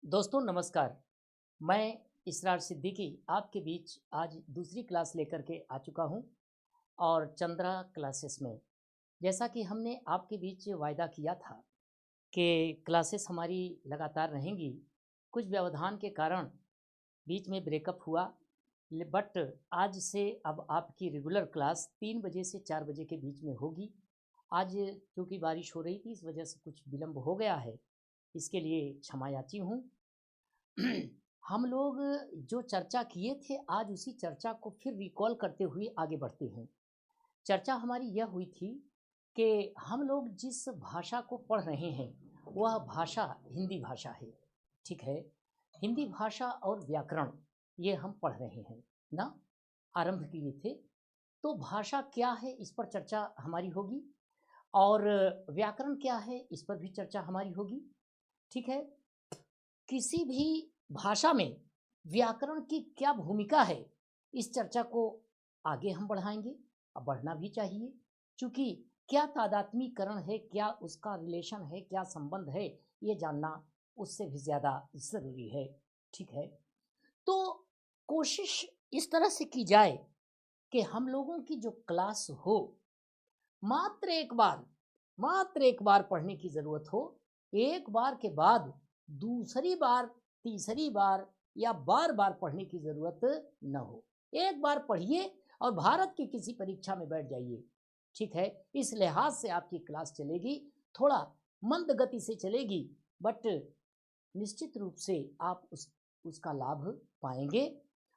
दोस्तों नमस्कार। मैं इसरार सिद्दीकी आपके बीच आज दूसरी क्लास लेकर के आ चुका हूं और चंद्रा क्लासेस में। जैसा कि हमने आपके बीच वायदा किया था कि क्लासेस हमारी लगातार रहेंगी, कुछ व्यवधान के कारण बीच में ब्रेकअप हुआ। बट आज से अब आपकी रेगुलर क्लास 3 बजे से 4 बजे के बीच में होगी। आज चूँकि बारिश हो रही थी, इस वजह से कुछ विलम्ब हो गया है, इसके लिए क्षमा याची हूँ। हम लोग जो चर्चा किए थे, आज उसी चर्चा को फिर रिकॉल करते हुए आगे बढ़ते हैं। चर्चा हमारी यह हुई थी कि हम लोग जिस भाषा को पढ़ रहे हैं, वह भाषा हिंदी भाषा है, ठीक है? हिंदी भाषा और व्याकरण ये हम पढ़ रहे हैं ना, आरंभ किए थे। तो भाषा क्या है, इस पर चर्चा हमारी होगी और व्याकरण क्या है, इस पर भी चर्चा हमारी होगी, ठीक है? किसी भी भाषा में व्याकरण की क्या भूमिका है, इस चर्चा को आगे हम बढ़ाएँगे। बढ़ना भी चाहिए, चूँकि क्या तादात्म्यीकरण है, क्या उसका रिलेशन है, क्या संबंध है, ये जानना उससे भी ज़्यादा ज़रूरी है, ठीक है? तो कोशिश इस तरह से की जाए कि हम लोगों की जो क्लास हो, मात्र एक बार पढ़ने की ज़रूरत हो। एक बार के बाद दूसरी बार, तीसरी बार या बार-बार पढ़ने की ज़रूरत न हो। एक बार पढ़िए और भारत की किसी परीक्षा में बैठ जाइए, ठीक है? इस लिहाज से आपकी क्लास चलेगी, थोड़ा मंद गति से चलेगी, बट निश्चित रूप से आप उसका लाभ पाएँगे।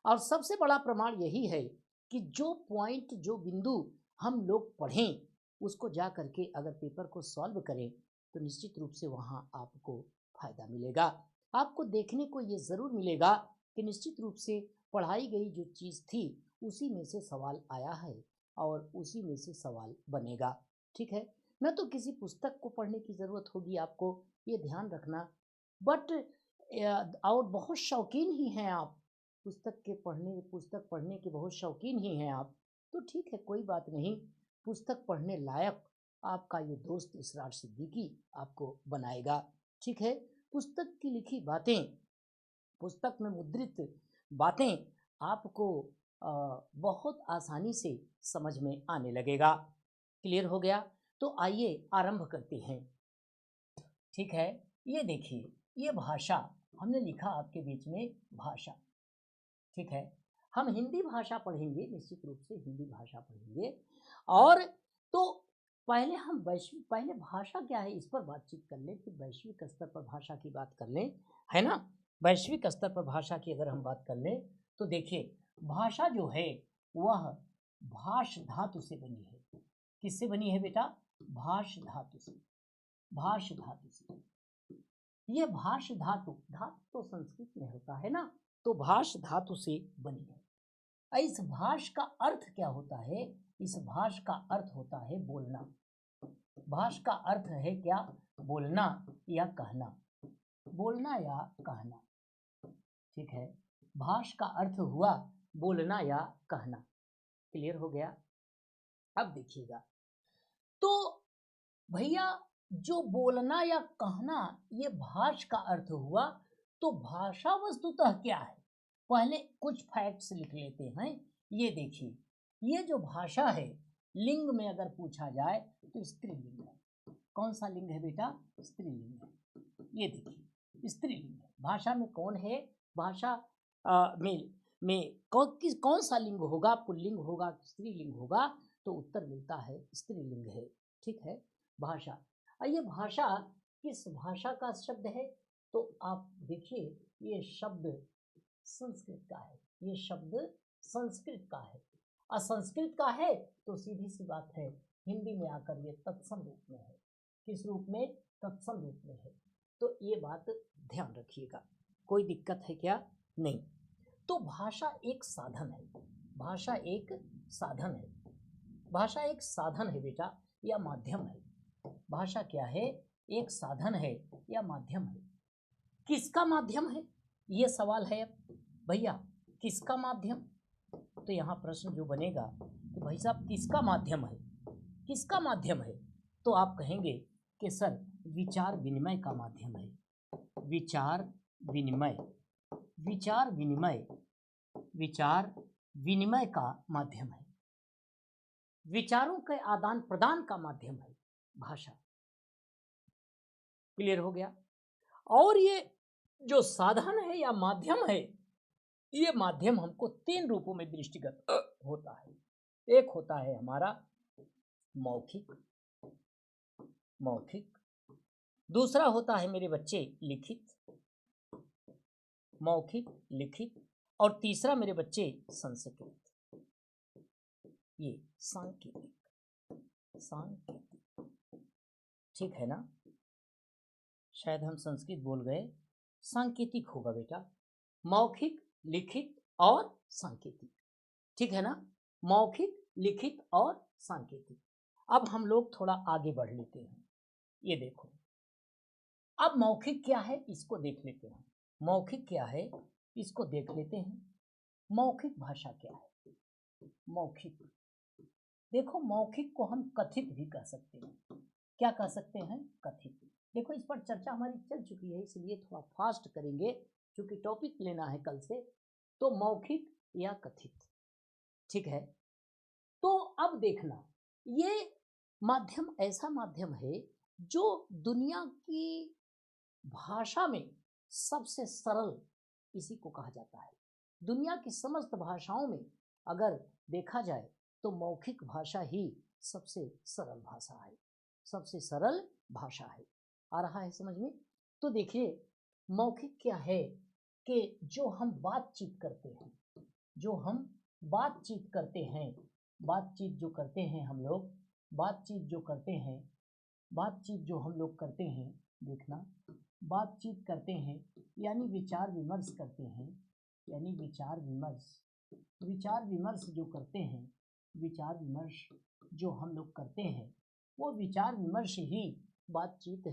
और सबसे बड़ा प्रमाण यही है कि जो पॉइंट, जो बिंदु हम लोग पढ़ें, उसको जा कर के अगर पेपर को सॉल्व करें, तो निश्चित रूप से वहाँ आपको फ़ायदा मिलेगा। आपको देखने को ये ज़रूर मिलेगा कि निश्चित रूप से पढ़ाई गई जो चीज़ थी, उसी में से सवाल आया है और उसी में से सवाल बनेगा, ठीक है? न तो किसी पुस्तक को पढ़ने की ज़रूरत होगी आपको, ये ध्यान रखना। बट और बहुत शौकीन ही हैं आप, पुस्तक पढ़ने के बहुत शौकीन ही हैं आप, तो ठीक है, कोई बात नहीं। पुस्तक पढ़ने लायक आपका ये दोस्त इसरार सिद्दीकी आपको बनाएगा, ठीक है? पुस्तक की लिखी बातें, पुस्तक में मुद्रित बातें आपको बहुत आसानी से समझ में आने लगेगा। क्लियर हो गया? तो आइए आरंभ करते हैं, ठीक है? ये देखिए, ये भाषा हमने लिखा आपके बीच में भाषा, ठीक है? हम हिंदी भाषा पढ़ेंगे, निश्चित रूप से हिंदी भाषा पढ़ेंगे। और तो पहले भाषा क्या है, इस पर बातचीत कर लें, फिर वैश्विक स्तर पर भाषा की बात कर लें, है ना? वैश्विक स्तर पर भाषा की अगर हम बात कर लें, तो देखिए, भाषा जो है वह भाष धातु से बनी है। किससे बनी है बेटा? भाष धातु से, भाष धातु से। ये भाष धातु, धातु तो संस्कृत में होता है ना, तो भाष धातु से बनी है। इस भाष का अर्थ क्या होता है? इस भाष का अर्थ होता है बोलना। भाष का अर्थ है क्या? बोलना या कहना, बोलना या कहना, ठीक है? भाष का अर्थ हुआ बोलना या कहना। क्लियर हो गया? अब देखिएगा, तो भैया, जो बोलना या कहना ये भाष का अर्थ हुआ, तो भाषा वस्तुतः क्या है? पहले कुछ फैक्ट्स लिख लेते हैं। ये देखिए, ये जो भाषा है, लिंग में अगर पूछा जाए तो स्त्रीलिंग है। कौन सा लिंग है बेटा? स्त्रीलिंग है। ये देखिए, स्त्रीलिंग है। भाषा में कौन है? भाषा में कौन सा लिंग होगा? पुल्लिंग होगा, स्त्रीलिंग होगा? तो उत्तर मिलता है स्त्रीलिंग है, ठीक है? भाषा। ये भाषा किस भाषा का शब्द है? तो आप देखिए, ये शब्द संस्कृत का है, ये शब्द संस्कृत का है। असंस्कृत का है तो सीधी सी बात है, हिंदी में आकर ये तत्सम रूप में है। किस रूप में? तत्सम रूप में है। तो ये बात ध्यान रखिएगा, कोई दिक्कत है क्या? नहीं। तो भाषा एक साधन है, भाषा एक साधन है, भाषा एक साधन है बेटा, या माध्यम है। भाषा क्या है? एक साधन है या माध्यम है। किसका माध्यम है, ये सवाल है। अब भैया, किसका माध्यम? तो यहाँ प्रश्न जो बनेगा कि भाई साहब किसका माध्यम है, किसका माध्यम है? तो आप कहेंगे कि सर विचार विनिमय का माध्यम है, विचार विनिमय, विचार विनिमय, विचार विनिमय का माध्यम है, विचारों के आदान प्रदान का माध्यम है भाषा। क्लियर हो गया। और ये जो साधन है या माध्यम है, ये माध्यम हमको 3 रूपों में दृष्टिगत होता है। एक होता है हमारा मौखिक, दूसरा होता है मेरे बच्चे लिखित, मौखिक, लिखित, और तीसरा मेरे बच्चे संस्कृत, ये सांकेतिक। ठीक है ना? शायद हम संस्कृत बोल गए, सांकेतिक होगा बेटा, मौखिक, लिखित और सांकेतिक। ठीक है ना? मौखिक, लिखित और सांकेतिक। अब हम लोग थोड़ा आगे बढ़ लेते हैं। ये देखो, अब मौखिक क्या है इसको देख लेते हैं। मौखिक क्या है इसको देख लेते हैं। मौखिक भाषा क्या है? मौखिक, देखो मौखिक को हम कथित भी कह सकते हैं। क्या कह सकते हैं? कथित। देखो इस पर चर्चा हमारी चल चुकी है, इसलिए थोड़ा फास्ट करेंगे क्योंकि टॉपिक लेना है कल से। तो मौखिक या कथित, ठीक है। तो अब देखना, ये माध्यम ऐसा माध्यम है जो दुनिया की भाषा में सबसे सरल इसी को कहा जाता है। दुनिया की समस्त भाषाओं में अगर देखा जाए तो मौखिक भाषा ही सबसे सरल भाषा है, सबसे सरल भाषा है। आ रहा है समझ में? तो देखिए मौखिक क्या है कि जो हम बातचीत करते हैं, जो हम बातचीत करते हैं, बातचीत जो करते हैं हम लोग, बातचीत जो करते हैं, बातचीत जो हम लोग करते हैं, देखना बातचीत करते हैं यानी विचार विमर्श करते हैं, यानी विचार विमर्श, विचार विमर्श जो करते हैं, विचार विमर्श जो हम लोग करते हैं, वो विचार विमर्श ही बातचीत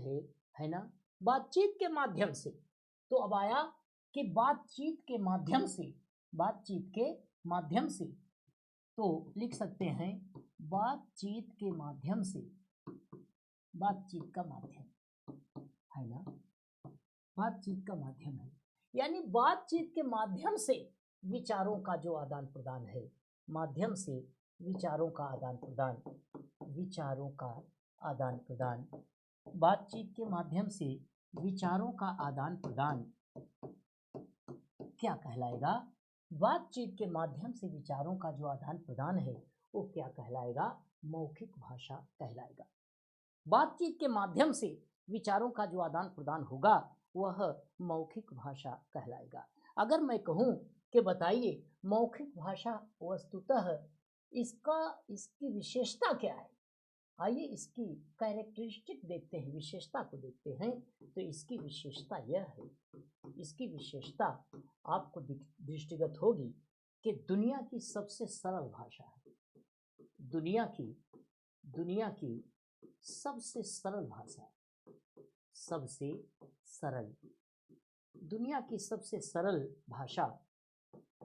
है ना? बातचीत के माध्यम से। तो अब आया कि बातचीत के माध्यम से, बातचीत के माध्यम से, तो लिख सकते हैं बातचीत के माध्यम से, बातचीत का माध्यम है ना, बातचीत का माध्यम है, यानी बातचीत के माध्यम से विचारों का जो आदान प्रदान है, माध्यम से विचारों का आदान प्रदान, विचारों का आदान प्रदान, बातचीत के माध्यम से विचारों का आदान प्रदान क्या कहलाएगा? बातचीत के माध्यम से विचारों का जो आदान प्रदान है वो क्या कहलाएगा? मौखिक भाषा कहलाएगा। बातचीत के माध्यम से विचारों का जो आदान प्रदान होगा वह मौखिक भाषा कहलाएगा। अगर मैं कहूँ कि बताइए मौखिक भाषा वस्तुतः इसकी विशेषता क्या है, आइए इसकी कैरेक्टरिस्टिक देखते हैं, विशेषता को देखते हैं। तो इसकी विशेषता यह है, इसकी विशेषता आपको दृष्टिगत होगी कि दुनिया की सबसे सरल भाषा है, दुनिया की सबसे सरल भाषा, सबसे सरल, दुनिया की सबसे सरल भाषा,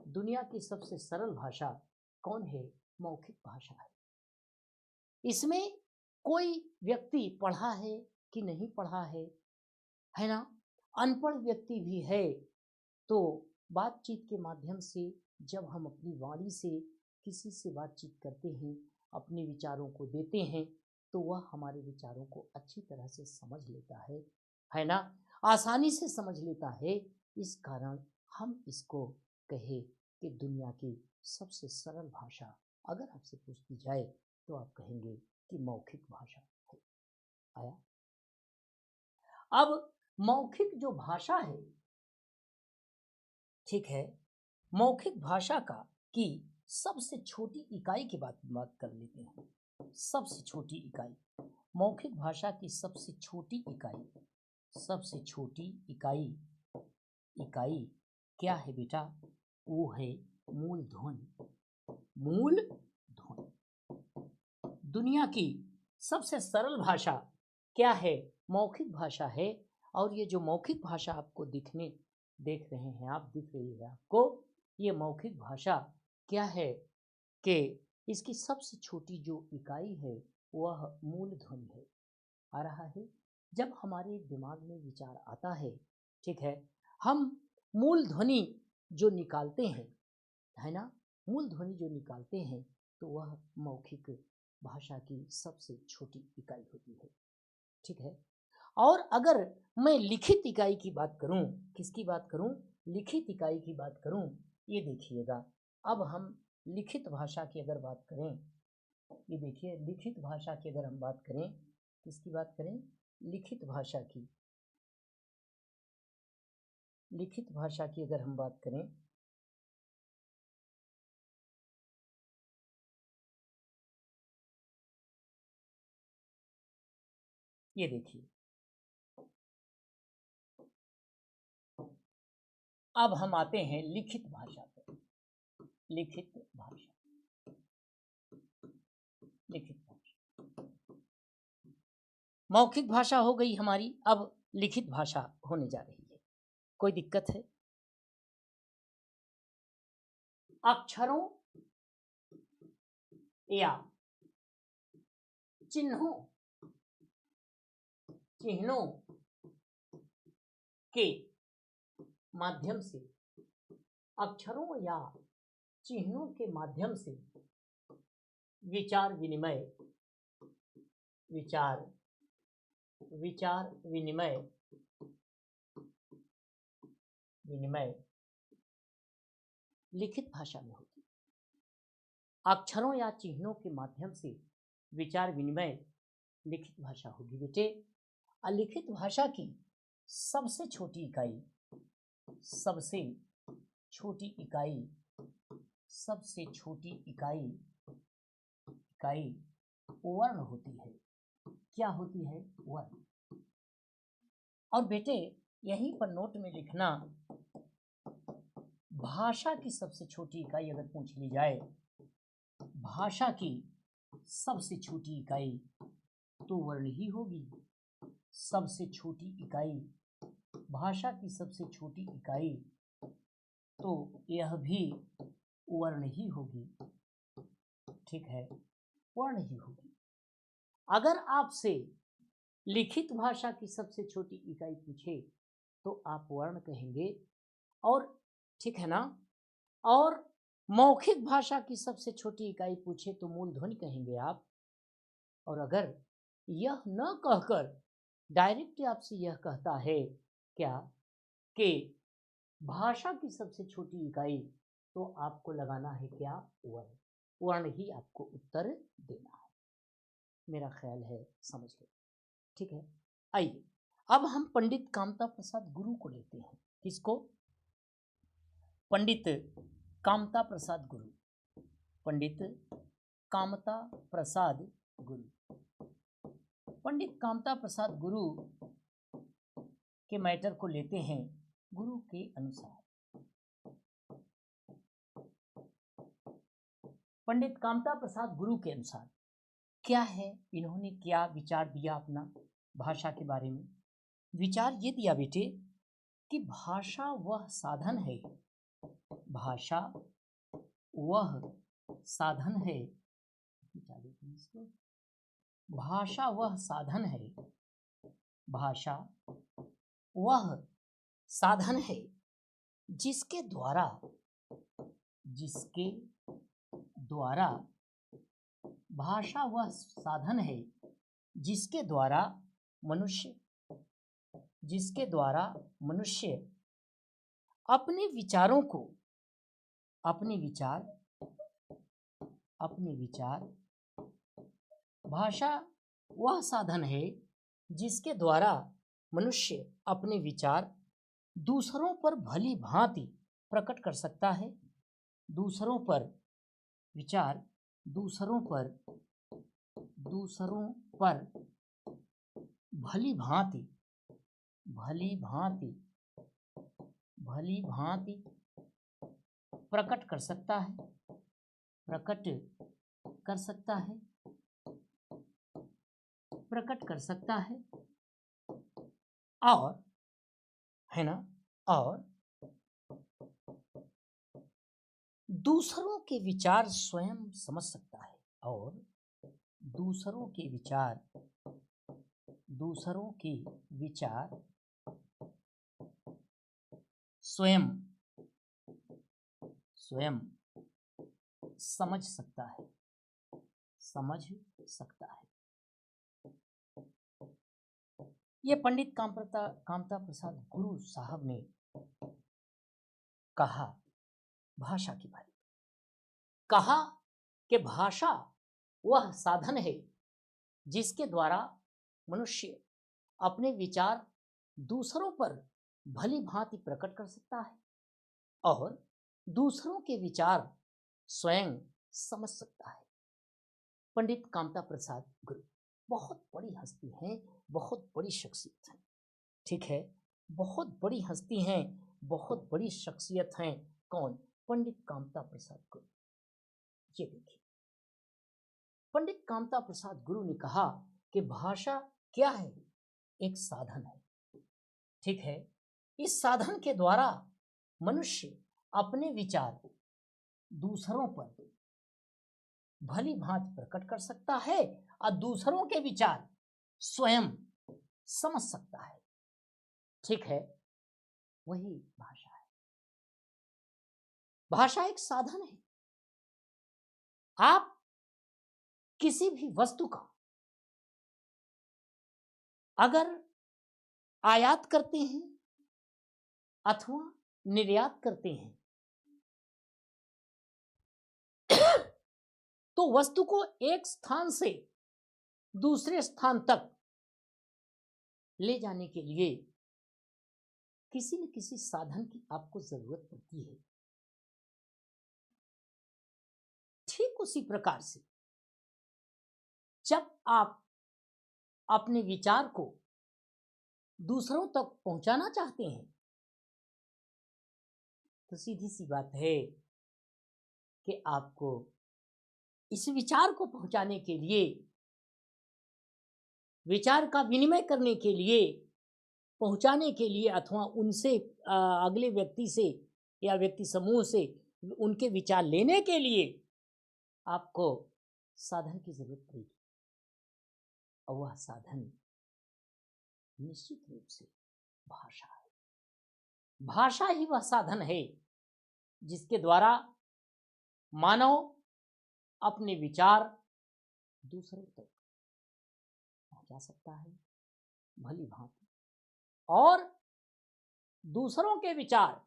दुनिया की सबसे सरल भाषा कौन है? मौखिक भाषा है। इसमें कोई व्यक्ति पढ़ा है कि नहीं पढ़ा है ना, अनपढ़ व्यक्ति भी है, तो बातचीत के माध्यम से जब हम अपनी वाणी से किसी से बातचीत करते हैं, अपने विचारों को देते हैं, तो वह हमारे विचारों को अच्छी तरह से समझ लेता है ना, आसानी से समझ लेता है। इस कारण हम इसको कहे कि दुनिया की सबसे सरल भाषा अगर आपसे पूछती जाए तो आप कहेंगे कि मौखिक भाषा है। आया? अब मौखिक जो भाषा है, ठीक है, मौखिक भाषा का की सबसे छोटी इकाई की बात कर लेते हैं। सबसे छोटी इकाई, मौखिक भाषा की सबसे छोटी इकाई, सबसे छोटी इकाई क्या है बेटा? वो है मूल ध्वनि, मूल ध्वनि। दुनिया की सबसे सरल भाषा क्या है? मौखिक भाषा है। और ये जो मौखिक भाषा आपको देख रहे हैं आप, दिख रही है आपको, ये मौखिक भाषा क्या है कि इसकी सबसे छोटी जो इकाई है वह मूल ध्वनि है। आ रहा है? जब हमारे दिमाग में विचार आता है, ठीक है, हम मूल ध्वनि जो निकालते हैं, है ना, मूल ध्वनि जो निकालते हैं, तो वह मौखिक भाषा की सबसे छोटी इकाई होती है। ठीक है। और अगर मैं लिखित इकाई की बात करूं, किसकी बात करूं, लिखित इकाई की बात करूं, ये देखिएगा, अब हम लिखित भाषा की अगर बात करें, ये देखिए, लिखित भाषा की अगर हम बात करें, किसकी बात करें, लिखित भाषा की, लिखित भाषा की अगर हम बात करें, ये देखिए, अब हम आते हैं लिखित भाषा पर। लिखित भाषा, लिखित भाषा, मौखिक भाषा हो गई हमारी, अब लिखित भाषा होने जा रही है। कोई दिक्कत है? अक्षरों या चिन्हों, चिन्हों के माध्यम से, अक्षरों या चिन्हों के माध्यम से विचार विनिमय, विचार विचार विनिमय, विनिमय लिखित भाषा में होती है। अक्षरों या चिन्हों के माध्यम से विचार विनिमय लिखित भाषा होगी बेटे। अलिखित भाषा की सबसे छोटी इकाई, सबसे छोटी इकाई, सबसे छोटी इकाई, इकाई वर्ण होती है। क्या होती है? वर्ण। और बेटे यहीं पर नोट में लिखना, भाषा की सबसे छोटी इकाई अगर पूछ ली जाए, भाषा की सबसे छोटी इकाई तो वर्ण ही होगी। सबसे छोटी इकाई, भाषा की सबसे छोटी इकाई तो यह भी वर्ण ही होगी। ठीक है, वर्ण ही होगी। अगर आपसे लिखित भाषा की सबसे छोटी इकाई पूछे तो आप वर्ण कहेंगे, और ठीक है ना, और मौखिक भाषा की सबसे छोटी इकाई पूछे तो मूल ध्वनि कहेंगे आप। और अगर यह न कहकर डायरेक्ट आपसे यह कहता है क्या, कि भाषा की सबसे छोटी इकाई, तो आपको लगाना है क्या? वर्ण। वर्ण ही आपको उत्तर देना है। मेरा ख्याल है समझ गए। ठीक है, आइए अब हम पंडित कामता प्रसाद गुरु को लेते हैं। किसको? पंडित कामता प्रसाद गुरु। पंडित कामता प्रसाद गुरु। पंडित कामता प्रसाद गुरु के मैटर को लेते हैं गुरु के अनुसार। पंडित कामता प्रसाद गुरु के अनुसार क्या है, इन्होंने क्या विचार दिया अपना भाषा के बारे में? विचार ये दिया बेटे कि भाषा वह साधन है, भाषा वह साधन है, भाषा वह साधन है, भाषा वह साधन है जिसके द्वारा, जिसके द्वारा, भाषा वह साधन है जिसके द्वारा मनुष्य, जिसके द्वारा मनुष्य अपने विचारों को, अपने विचार, अपने विचार, भाषा वह साधन है जिसके द्वारा मनुष्य अपने विचार दूसरों पर भली भांति प्रकट कर सकता है। दूसरों पर विचार, दूसरों पर, दूसरों पर भली भांति, भली भांति, भली भांति प्रकट कर सकता है, प्रकट कर सकता है, प्रकट कर सकता है। और है ना, और दूसरों के विचार स्वयं समझ सकता है, और दूसरों के विचार, दूसरों के विचार स्वयं स्वयं समझ सकता है, समझ सकता है। ये पंडित कामता प्रसाद गुरु साहब ने कहा भाषा के बारे में। कहा कि भाषा वह साधन है जिसके द्वारा मनुष्य अपने विचार दूसरों पर भली भांति प्रकट कर सकता है और दूसरों के विचार स्वयं समझ सकता है। पंडित कामता प्रसाद गुरु बहुत बड़ी हस्ती हैं, बहुत बड़ी शख्सियत हैं। ठीक है, बहुत बड़ी हस्ती हैं, बहुत बड़ी शख्सियत हैं। कौन? पंडित कामता प्रसाद गुरु। ये देखिए, पंडित कामता प्रसाद गुरु ने कहा कि भाषा क्या है? एक साधन है। ठीक है, इस साधन के द्वारा मनुष्य अपने विचार दूसरों पर भली भांति प्रकट कर सकता है और दूसरों के विचार स्वयं समझ सकता है। ठीक है, वही भाषा है। भाषा एक साधन है। आप किसी भी वस्तु का अगर आयात करते हैं अथवा निर्यात करते हैं तो वस्तु को एक स्थान से दूसरे स्थान तक ले जाने के लिए किसी न किसी साधन की आपको जरूरत पड़ती है। ठीक उसी प्रकार से जब आप अपने विचार को दूसरों तक पहुंचाना चाहते हैं तो सीधी सी बात है कि आपको इस विचार को पहुंचाने के लिए, विचार का विनिमय करने के लिए, पहुंचाने के लिए अथवा उनसे अगले व्यक्ति से या व्यक्ति समूह से उनके विचार लेने के लिए आपको साधन की जरूरत पड़ेगी और वह साधन निश्चित रूप से भाषा है। भाषा ही वह साधन है जिसके द्वारा मानव अपने विचार दूसरों तक पहुंचा सकता है भली भांति और दूसरों के विचार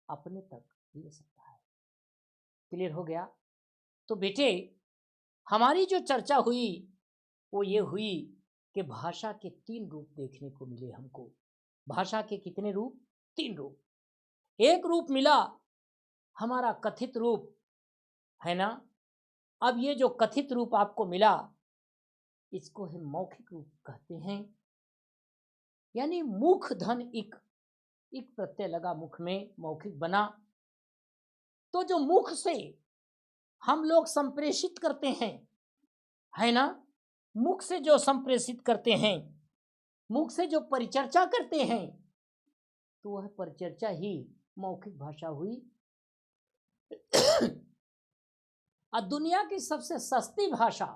अपने तक ले सकता है। क्लियर हो गया? तो बेटे, हमारी जो चर्चा हुई वो ये हुई कि भाषा के 3 रूप देखने को मिले हमको। भाषा के कितने रूप? 3 रूप। एक रूप मिला हमारा कथित रूप, है ना। अब ये जो कथित रूप आपको मिला इसको हम मौखिक रूप कहते हैं। यानी मुख धन इक प्रत्यय लगा मुख में, मौखिक बना। तो जो मुख से हम लोग संप्रेषित करते हैं, है ना, मुख से जो संप्रेषित करते हैं, मुख से जो परिचर्चा करते हैं, तो वह परिचर्चा ही मौखिक भाषा हुई। और दुनिया की सबसे सस्ती भाषा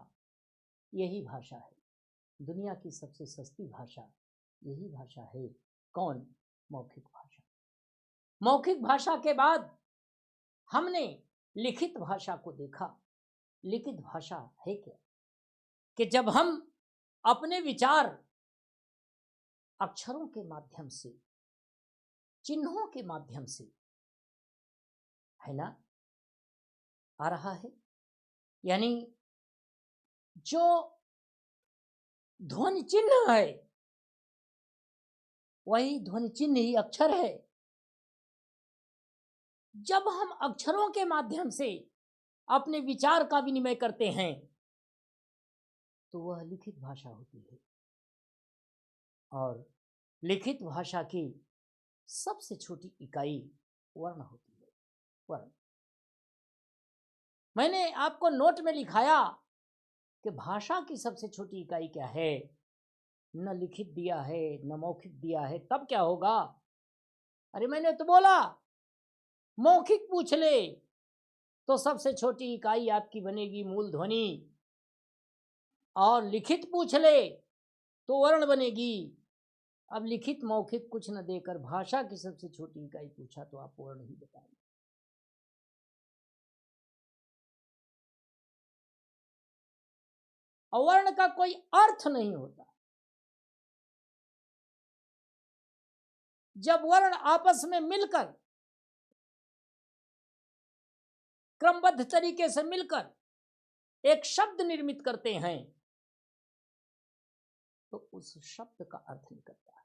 यही भाषा है। दुनिया की सबसे सस्ती भाषा यही भाषा है। कौन? मौखिक भाषा। मौखिक भाषा के बाद हमने लिखित भाषा को देखा। लिखित भाषा है क्या? कि जब हम अपने विचार अक्षरों के माध्यम से, चिन्हों के माध्यम से, है ना, आ रहा है। यानी जो ध्वनि चिन्ह है वही ध्वनि चिन्ह ही अक्षर है। जब हम अक्षरों के माध्यम से अपने विचार का विनिमय करते हैं तो वह लिखित भाषा होती है। और लिखित भाषा की सबसे छोटी इकाई वर्ण होती है। वर्ण। मैंने आपको नोट में लिखाया कि भाषा की सबसे छोटी इकाई क्या है। न लिखित दिया है न मौखिक दिया है, तब क्या होगा? अरे मैंने तो बोला मौखिक पूछ ले तो सबसे छोटी इकाई आपकी बनेगी मूल ध्वनि, और लिखित पूछ ले तो वर्ण बनेगी। अब लिखित मौखिक कुछ न देकर भाषा की सबसे छोटी इकाई पूछा तो आप वर्ण ही बताएंगे। अवर्ण का कोई अर्थ नहीं होता। जब वर्ण आपस में मिलकर क्रमबद्ध तरीके से मिलकर एक शब्द निर्मित करते हैं तो उस शब्द का अर्थ निकलता है।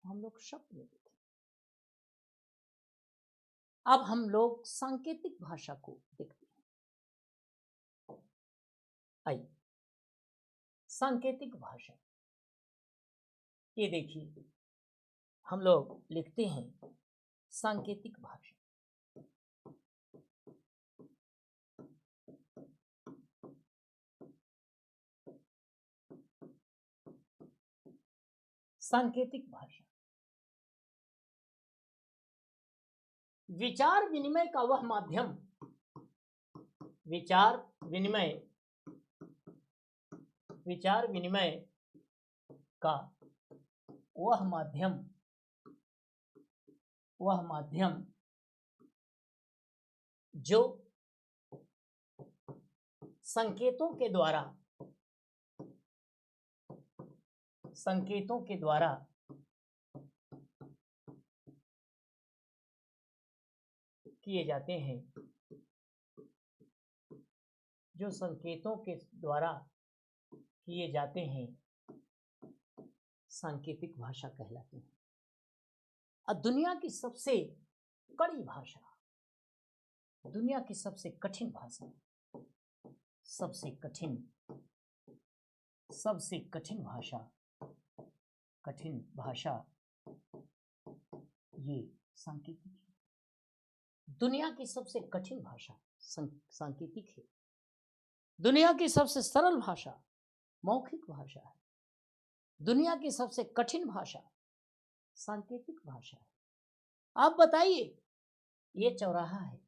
हम लोग शब्द में देखें। अब हम लोग सांकेतिक भाषा को देखते हैं। आइए, सांकेतिक भाषा, ये देखिए हम लोग लिखते हैं सांकेतिक भाषा। सांकेतिक भाषा विचार विनिमय का वह माध्यम, विचार विनिमय का वह माध्यम जो संकेतों के द्वारा किए जाते हैं, जो संकेतों के द्वारा किए जाते हैं, सांकेतिक भाषा कहलाते हैं। अब दुनिया की सबसे कड़ी भाषा, दुनिया की सबसे कठिन भाषा, सबसे कठिन भाषा ये सांकेतिक है। दुनिया की सबसे कठिन भाषा सांकेतिक है। दुनिया की सबसे सरल भाषा मौखिक भाषा है। दुनिया की सबसे कठिन भाषा सांकेतिक भाषा है। आप बताइए, ये चौराहा है,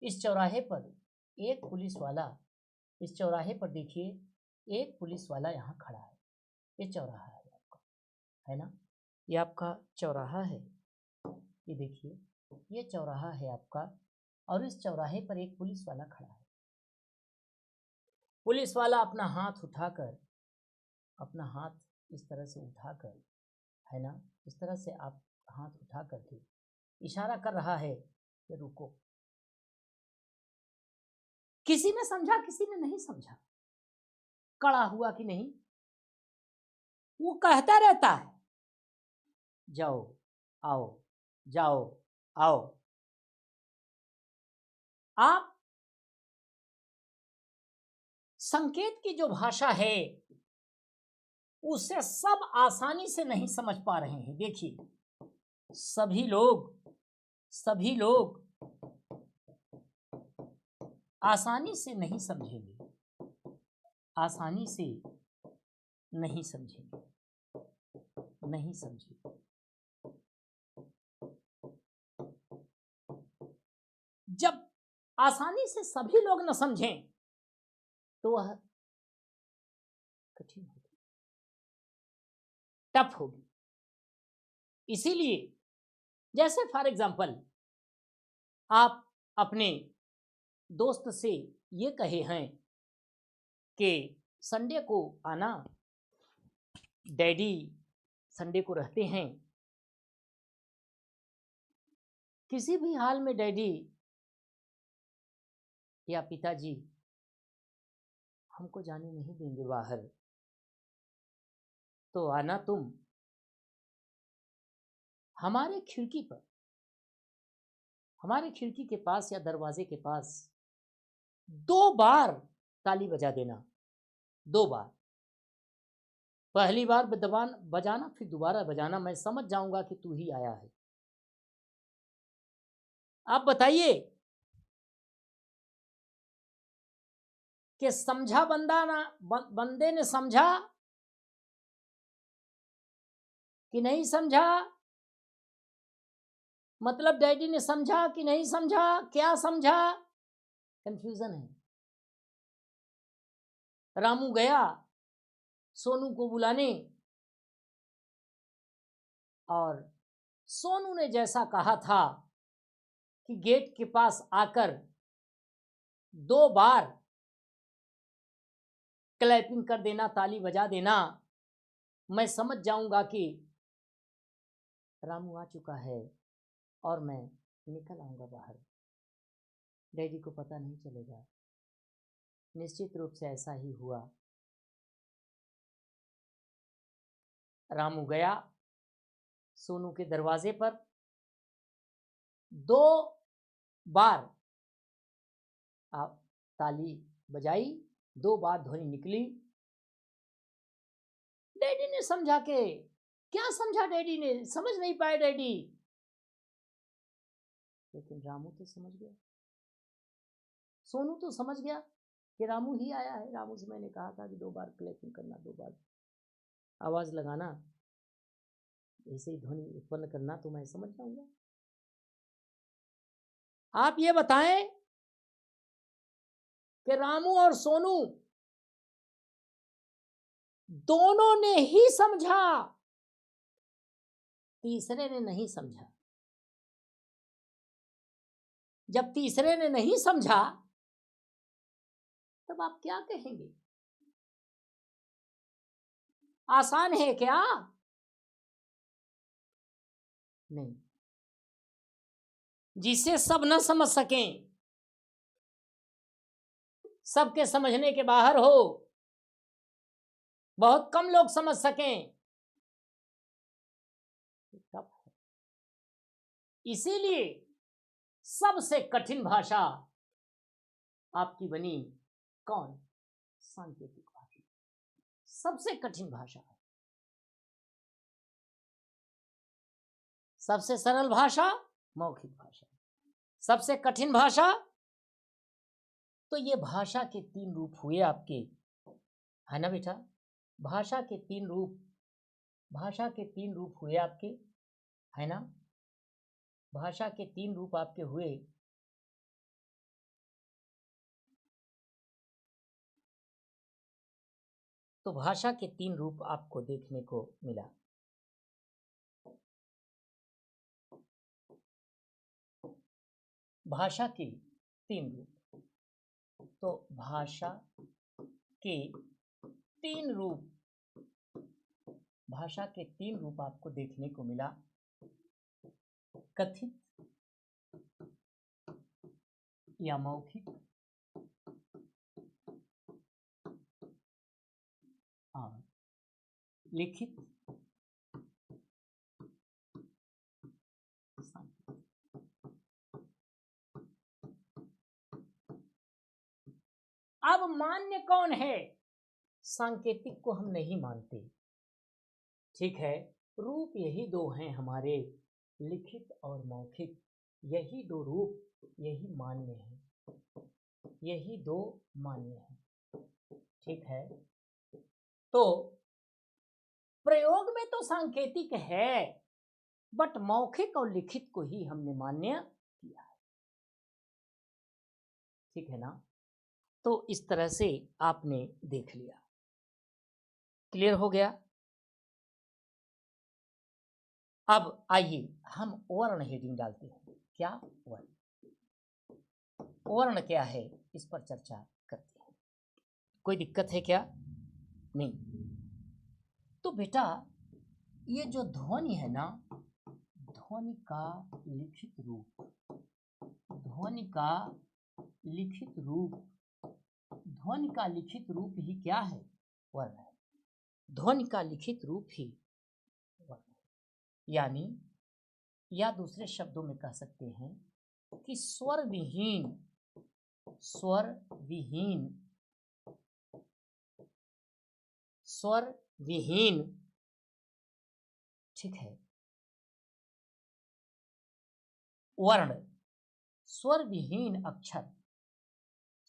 इस चौराहे पर एक पुलिस वाला, इस चौराहे पर देखिए एक पुलिस वाला यहाँ खड़ा है। ये चौराहा है आपका, है ना? ये आपका चौराहा है। ये देखिए ये चौराहा है आपका, और इस चौराहे पर एक पुलिस वाला खड़ा है। पुलिस वाला अपना हाथ इस तरह से उठाकर, है ना, इस तरह से आप हाथ उठा करके इशारा कर रहा है कि रुको। किसी ने समझा, किसी ने नहीं समझा, कड़ा हुआ कि नहीं, वो कहता रहता है जाओ आओ, जाओ आओ। आप संकेत की जो भाषा है उसे सब आसानी से नहीं समझ पा रहे हैं। देखिए सभी लोग आसानी से नहीं समझेंगे, नहीं समझेंगे। जब आसानी से सभी लोग न समझें तो वह कठिन होगी, टफ होगी। इसीलिए जैसे फॉर एग्जाम्पल आप अपने दोस्त से ये कहे हैं कि संडे को आना, डैडी संडे को रहते हैं, किसी भी हाल में डैडी या पिताजी हमको जाने नहीं देंगे बाहर, तो आना तुम हमारे खिड़की के पास या दरवाजे के पास 2 बार ताली बजा देना। 2 बार, पहली बार बजाना, फिर दोबारा बजाना, मैं समझ जाऊंगा कि तू ही आया है। आप बताइए कि समझा बंदे ने समझा कि नहीं समझा? मतलब डैडी ने समझा कि नहीं समझा? क्या समझा? कंफ्यूजन है। रामू गया सोनू को बुलाने, और सोनू ने जैसा कहा था कि गेट के पास आकर 2 बार क्लैपिंग कर देना, ताली बजा देना, मैं समझ जाऊंगा कि रामू आ चुका है और मैं निकल आऊंगा बाहर। डैडी को पता नहीं चलेगा। निश्चित रूप से ऐसा ही हुआ। रामू गया सोनू के दरवाजे पर, 2 बार आप ताली बजाई, 2 बार ध्वनि निकली। डैडी ने समझा के, क्या समझा डैडी ने, समझ नहीं पाए डैडी, लेकिन रामू तो समझ गया, सोनू तो समझ गया कि रामू ही आया है। रामू से मैंने कहा था कि 2 बार क्लैपिंग करना, 2 बार आवाज लगाना, ऐसे ही ध्वनि उत्पन्न करना, तो मैं समझ जाऊंगा। आप ये बताएं कि रामू और सोनू दोनों ने ही समझा, तीसरे ने नहीं समझा। जब तीसरे ने नहीं समझा तब आप क्या कहेंगे? आसान है क्या? नहीं। जिसे सब न समझ सकें, सबके समझने के बाहर हो, बहुत कम लोग समझ सकें, टफ है। इसीलिए सबसे कठिन भाषा आपकी बनी कौन? सांकेतिक भाषा। सबसे कठिन भाषा है। सबसे सरल भाषा मौखिक भाषा, सबसे कठिन भाषा। तो ये भाषा के 3 रूप हुए आपके, है ना बेटा? भाषा के 3 रूप, भाषा के 3 रूप हुए आपके, है ना? भाषा के 3 रूप आपके हुए। तो भाषा के 3 रूप आपको देखने को मिला। भाषा के 3 रूप। तो भाषा के 3 रूप, भाषा के 3 रूप आपको देखने को मिला। कथित या मौखिक और लिखित। अब मान्य कौन है? सांकेतिक को हम नहीं मानते, ठीक है। रूप यही 2 हैं हमारे, लिखित और मौखिक। यही 2 रूप, यही मान्य है, यही 2 मान्य है, ठीक है। तो प्रयोग में तो सांकेतिक है, बट मौखिक और लिखित को ही हमने मान्य किया है, ठीक है ना? तो इस तरह से आपने देख लिया। क्लियर हो गया? अब आइए हम वर्ण हेडिंग डालते हैं। क्या वर्ण? वर्ण क्या है, इस पर चर्चा करते हैं। कोई दिक्कत है क्या? नहीं। तो बेटा ये जो ध्वनि है ना, ध्वनि का लिखित रूप, ध्वनि का लिखित रूप, ध्वनि का लिखित रूप ही क्या है? वर्ण है। ध्वनि का लिखित रूप ही वर्ण है। यानी, या दूसरे शब्दों में कह सकते हैं कि स्वर विहीन, स्वर विहीन, स्वर विहीन, ठीक है, वर्ण, स्वर विहीन अक्षर,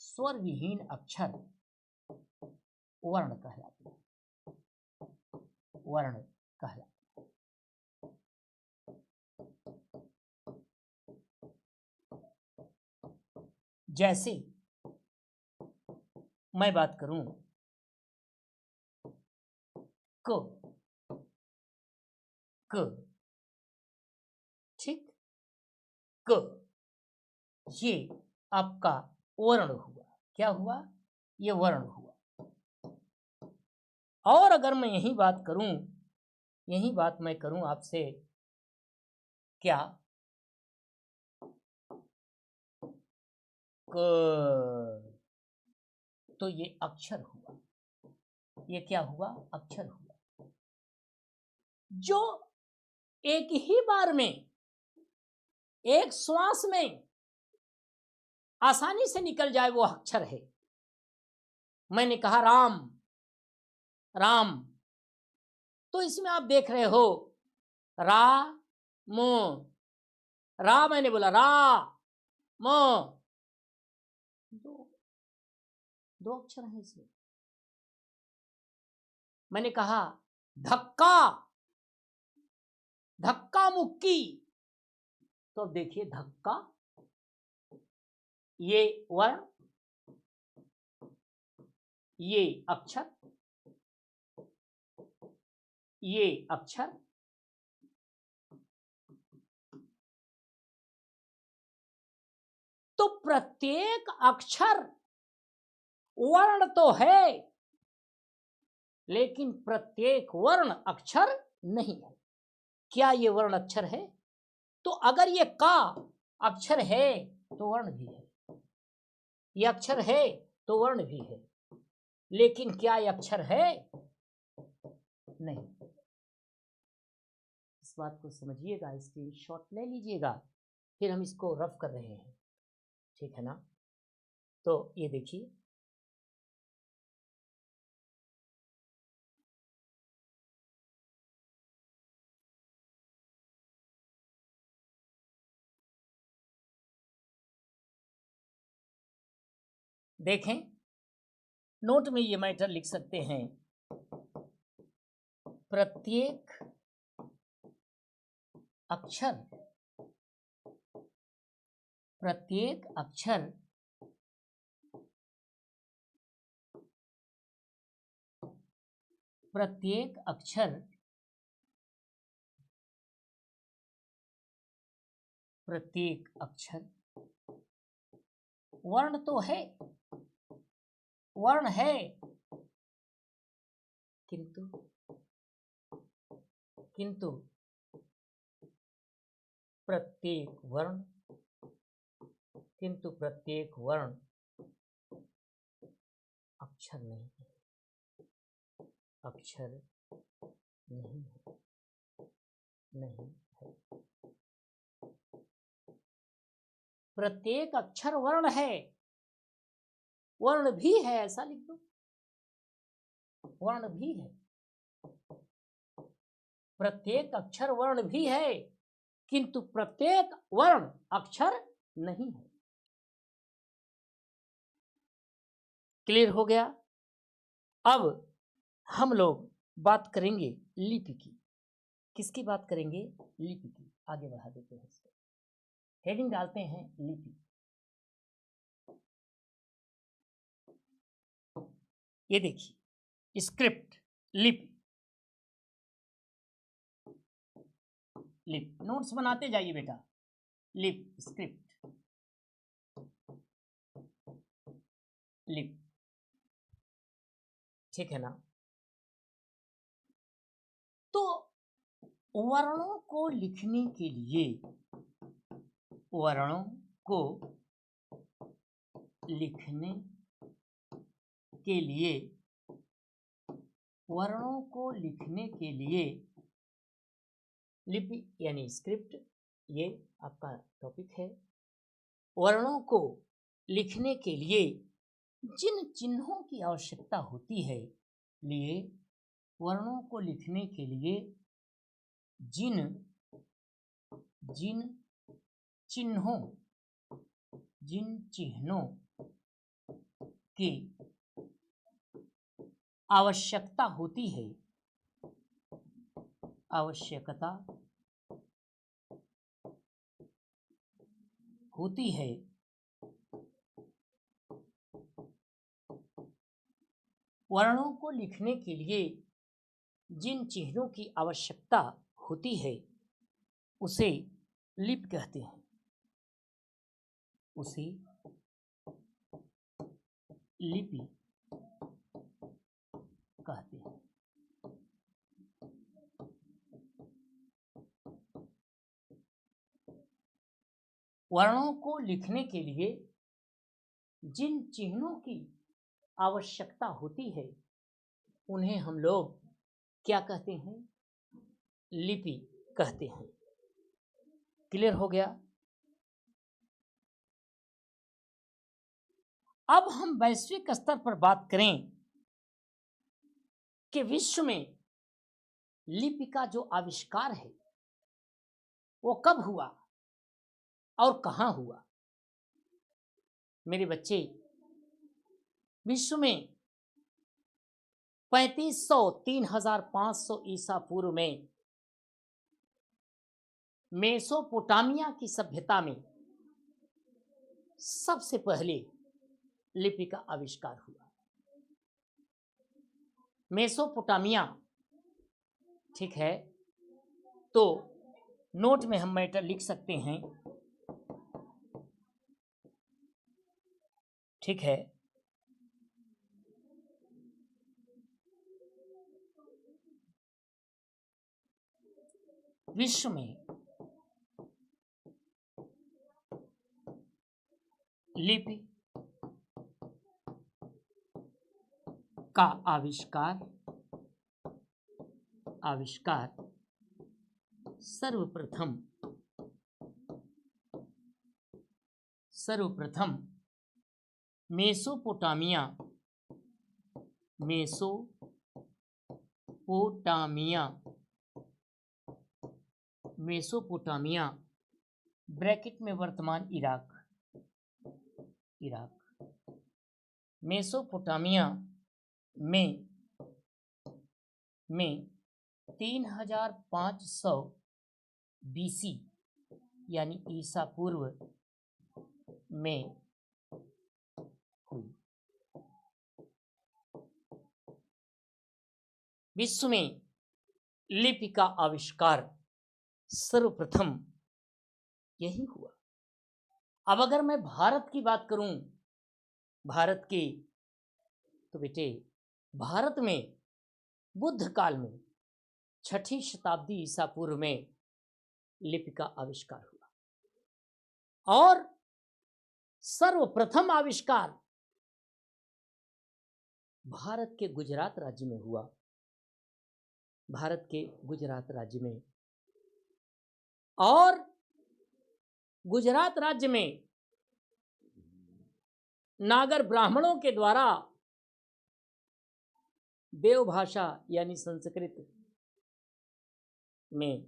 स्वर विहीन अक्षर वर्ण कहलाते हैं, वर्ण कहलाते हैं। जैसे मैं बात करूं क, क, ठीक, क, ये आपका वर्ण हुआ। क्या हुआ? ये वर्ण हुआ। और अगर मैं यही बात करूं, यही बात मैं करूं आपसे, क्या क, तो ये अक्षर हुआ। ये क्या हुआ? अक्षर हुआ। जो एक ही बार में, एक श्वास में आसानी से निकल जाए वो अक्षर है। मैंने कहा राम, राम, तो इसमें आप देख रहे हो रा मो, रा मैंने बोला रा मो, दो दो अक्षर हैं इसमें। मैंने कहा धक्का, धक्का मुक्की, तो देखिए धक्का, ये वर्ण, ये अक्षर, ये अक्षर, तो प्रत्येक अक्षर वर्ण तो है, लेकिन प्रत्येक वर्ण अक्षर नहीं है। क्या ये वर्ण अक्षर है? तो अगर ये का अक्षर है तो वर्ण भी है, ये अक्षर है तो वर्ण भी है, लेकिन क्या ये अक्षर है? नहीं। इस बात को समझिएगा, स्क्रीनशॉट ले लीजिएगा, फिर हम इसको रफ कर रहे हैं, ठीक है ना? तो ये देखिए, देखें, नोट में ये मैटर लिख सकते हैं, प्रत्येक अक्षर, प्रत्येक अक्षर प्रत्येक अक्षर प्रत्येक अक्षर वर्ण तो है, वर्ण है, किंतु किंतु प्रत्येक वर्ण, किंतु प्रत्येक वर्ण अक्षर नहीं है, अक्षर नहीं है, नहीं है। प्रत्येक अक्षर वर्ण है, वर्ण भी है, ऐसा लिख दो, वर्ण भी है। प्रत्येक अक्षर वर्ण भी है, किंतु प्रत्येक वर्ण अक्षर नहीं है। क्लियर हो गया? अब हम लोग बात करेंगे लिपि की। किसकी बात करेंगे? लिपि की। आगे बढ़ा देते हैं इसको, हेडिंग डालते हैं लिपि। ये देखिए, स्क्रिप्ट, लिपि, लिप, नोट्स बनाते जाइए बेटा। लिप, स्क्रिप्ट, लिप, ठीक है ना? तो वर्णों को लिखने के लिए, वर्णों को लिखने के लिए, वर्णों को लिखने के लिए लिपि यानी स्क्रिप्ट, ये आपका टॉपिक है। वर्णों को लिखने के लिए जिन चिन्हों की आवश्यकता होती है, लिए वर्णों को लिखने के लिए जिन जिन चिन्हों जिन चिन्हों की आवश्यकता होती है, आवश्यकता होती है, वर्णों को लिखने के लिए जिन चिन्हों की आवश्यकता होती है उसे लिपि कहते हैं, उसे लिपि कहते हैं। वर्णों को लिखने के लिए जिन चिन्हों की आवश्यकता होती है उन्हें हम लोग क्या कहते हैं? लिपि कहते हैं। क्लियर हो गया? अब हम वैश्विक स्तर पर बात करें कि विश्व में लिपि का जो आविष्कार है वो कब हुआ और कहाँ हुआ। मेरे बच्चे, विश्व में 3500-3500 ईसा पूर्व में मेसोपोटामिया की सभ्यता में सबसे पहले लिपि का आविष्कार हुआ। मेसोपोटामिया, ठीक है, तो नोट में हम मैटर लिख सकते हैं, ठीक है। विश्व में लिपि का आविष्कार सर्वप्रथम मेसोपोटामिया ब्रैकेट में वर्तमान इराक मेसोपोटामिया में 3500 BC यानी ईसा पूर्व में हुई। विश्व में लिपि का आविष्कार सर्वप्रथम यही हुआ। अब अगर मैं भारत की बात करूं, भारत की, तो बेटे भारत में बुद्ध काल में 6ठी शताब्दी ईसा पूर्व में लिपि का आविष्कार हुआ और सर्वप्रथम आविष्कार भारत के गुजरात राज्य में हुआ। भारत के गुजरात राज्य में, और गुजरात राज्य में नागर ब्राह्मणों के द्वारा देव भाषा यानी संस्कृत में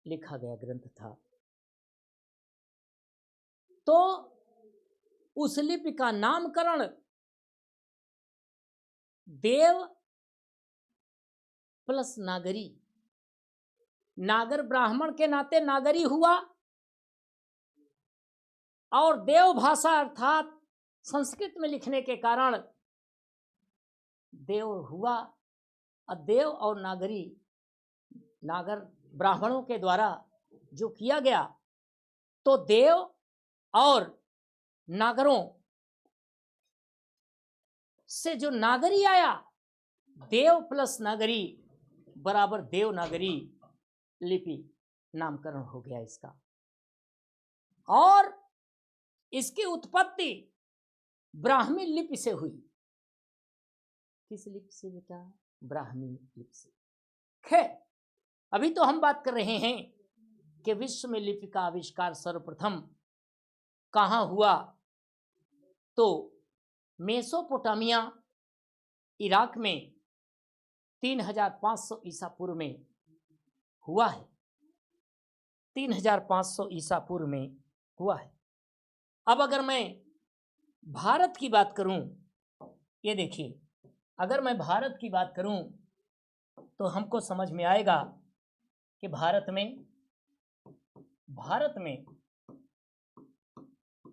लिखा गया ग्रंथ था। तो उस लिपि का नामकरण देव प्लस नागरी, नागर ब्राह्मण के नाते नागरी हुआ और देव भाषा अर्थात संस्कृत में लिखने के कारण देव हुआ। और देव और नागरी, नागर ब्राह्मणों के द्वारा जो किया गया, तो देव और नागरों से जो नागरी आया, देव प्लस नागरी बराबर देवनागरी लिपि नामकरण हो गया इसका। और इसकी उत्पत्ति ब्राह्मी लिपि से हुई। किस लिपि से बेटा? ब्राह्मी लिपि से। खैर, अभी तो हम बात कर रहे हैं कि विश्व में लिपि का आविष्कार सर्वप्रथम कहाँ हुआ। तो मेसोपोटामिया इराक में 3500 ईसा पूर्व में हुआ है। 3500 ईसा पूर्व में हुआ है। अब अगर मैं भारत की बात करूं, ये देखिए, अगर मैं भारत की बात करूं तो हमको समझ में आएगा कि भारत में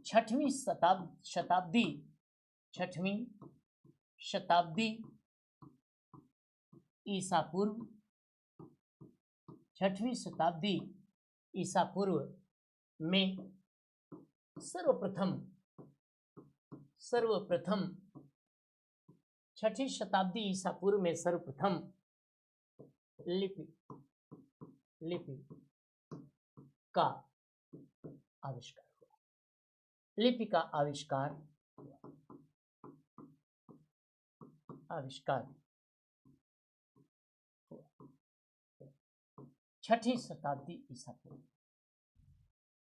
6वीं शताब्दी ईसा पूर्व, 6वीं शताब्दी ईसा पूर्व में सर्वप्रथम 6वीं शताब्दी ईसा पूर्व में सर्वप्रथम लिपि का आविष्कार हुआ। लिपि का आविष्कार 6वीं शताब्दी ईसा पूर्व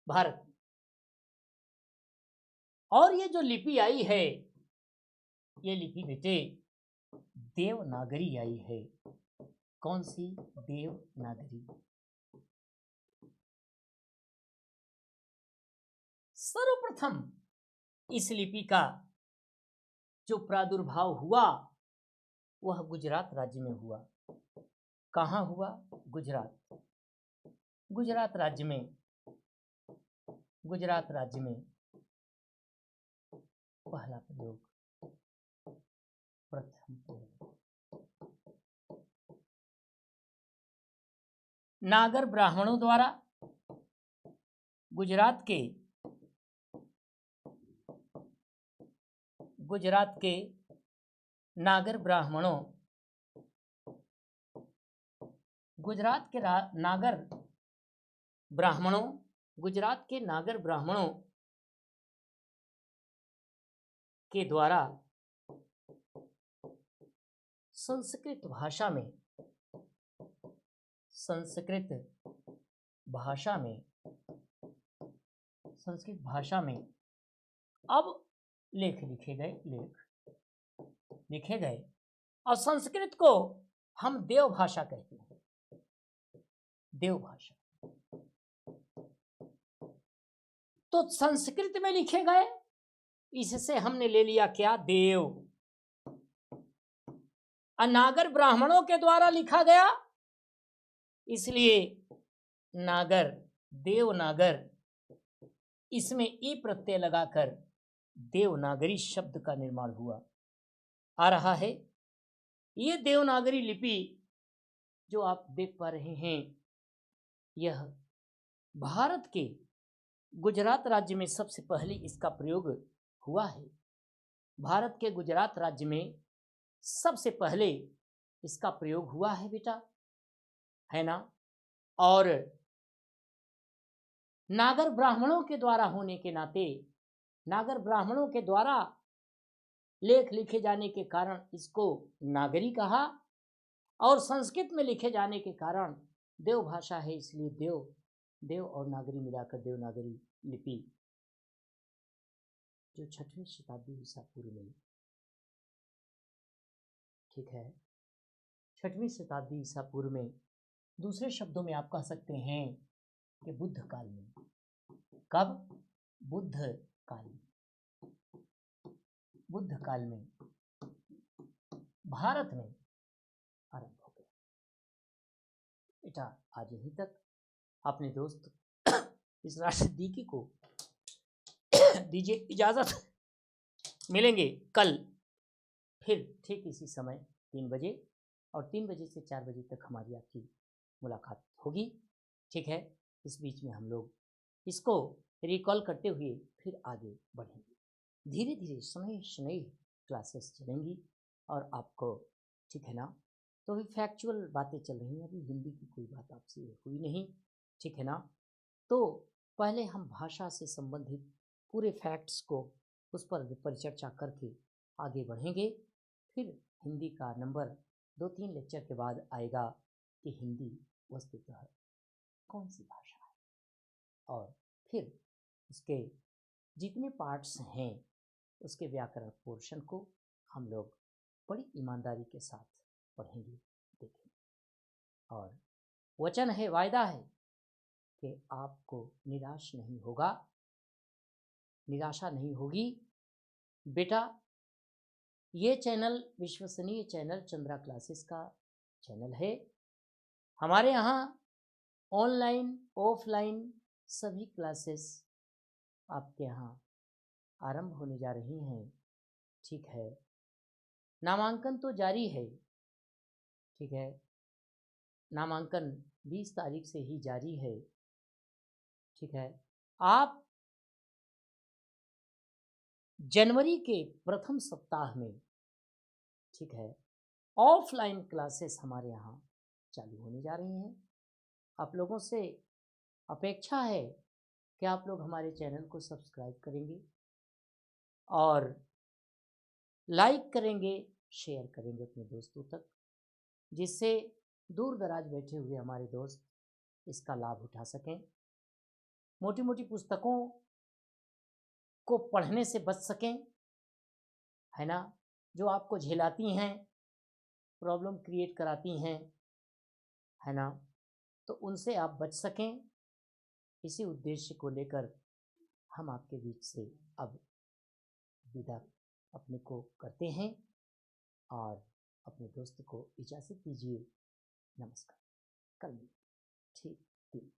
भारत में। और ये जो लिपि आई है, ये लिपि बेटे देवनागरी आई है। कौन सी? देवनागरी। सर्वप्रथम इस लिपि का जो प्रादुर्भाव हुआ वह गुजरात राज्य में हुआ। कहाँ हुआ? गुजरात। गुजरात राज्य में पहला प्रयोग, प्रथम प्रयोग नागर ब्राह्मणों द्वारा गुजरात के नागर ब्राह्मणों, गुजरात के नागर ब्राह्मणों के द्वारा संस्कृत भाषा में अब लेख लिखे गए और संस्कृत को हम देव भाषा कहते हैं। देव भाषा तो संस्कृत में लिखे गए, इससे हमने ले लिया क्या? देव। नागर ब्राह्मणों के द्वारा लिखा गया, इसलिए नागर, देवनागर, इसमें ई प्रत्यय लगाकर देवनागरी शब्द का निर्माण हुआ। आ रहा है ये देवनागरी लिपि जो आप देख पा रहे हैं, यह भारत के गुजरात राज्य में सबसे पहले इसका प्रयोग हुआ है। भारत के गुजरात राज्य में सबसे पहले इसका प्रयोग हुआ है बेटा, है ना। और नागर ब्राह्मणों के द्वारा होने के नाते, नागर ब्राह्मणों के द्वारा लेख लिखे जाने के कारण इसको नागरी कहा, और संस्कृत में लिखे जाने के कारण देव भाषा है, इसलिए देव और नागरी मिलाकर देवनागरी लिपि जो 6वीं शताब्दी ईसा पूर्व में, ठीक है, 6वीं शताब्दी ईसा पूर्व में, दूसरे शब्दों में आप कह सकते हैं कि बुद्ध काल में। कब? बुद्ध काल में भारत में आरंभ हो गया। बेटा आज यहीं तक। अपने दोस्त इसरार सिद्दीकी को दीजिए इजाजत। मिलेंगे कल फिर ठीक इसी समय 3 बजे, और 3 बजे से 4 बजे तक हमारी आपकी मुलाकात होगी, ठीक है। इस बीच में हम लोग इसको रिकॉल करते हुए फिर आगे बढ़ेंगे। धीरे धीरे शनैः क्लासेस चलेंगी और आपको, ठीक है ना। तो अभी फैक्चुअल बातें चल रही हैं, अभी हिंदी की कोई बात आपसे हुई नहीं, ठीक है ना। तो पहले हम भाषा से संबंधित पूरे फैक्ट्स को उस पर परिचर्चा करके आगे बढ़ेंगे। फिर हिंदी का नंबर 2-3 लेक्चर के बाद आएगा कि हिंदी वस्तुतः कौन सी भाषा है, और फिर उसके जितने पार्ट्स हैं उसके व्याकरण पोर्शन को हम लोग बड़ी ईमानदारी के साथ पढ़ेंगे, देखेंगे। और वचन है, वायदा है कि आपको निराशा नहीं होगी बेटा। ये चैनल विश्वसनीय चैनल चंद्रा क्लासेस का चैनल है। हमारे यहाँ ऑनलाइन ऑफलाइन सभी क्लासेस आपके यहाँ आरंभ होने जा रही हैं, ठीक है। नामांकन तो जारी है, ठीक है। नामांकन 20 तारीख से ही जारी है, ठीक है। आप जनवरी के प्रथम सप्ताह में, ठीक है, ऑफलाइन क्लासेस हमारे यहाँ चालू होने जा रही हैं। आप लोगों से अपेक्षा है कि आप लोग हमारे चैनल को सब्सक्राइब करेंगे और लाइक करेंगे, शेयर करेंगे अपने दोस्तों तक, जिससे दूर दराज बैठे हुए हमारे दोस्त इसका लाभ उठा सकें, मोटी मोटी पुस्तकों को पढ़ने से बच सकें, है ना, जो आपको झेलाती हैं, प्रॉब्लम क्रिएट कराती हैं, है ना, तो उनसे आप बच सकें। इसी उद्देश्य को लेकर हम आपके बीच से अब विदा अपने को करते हैं और अपने दोस्त को इजाज़त दीजिए। नमस्कार। कल मिलेंगे। ठीक, 3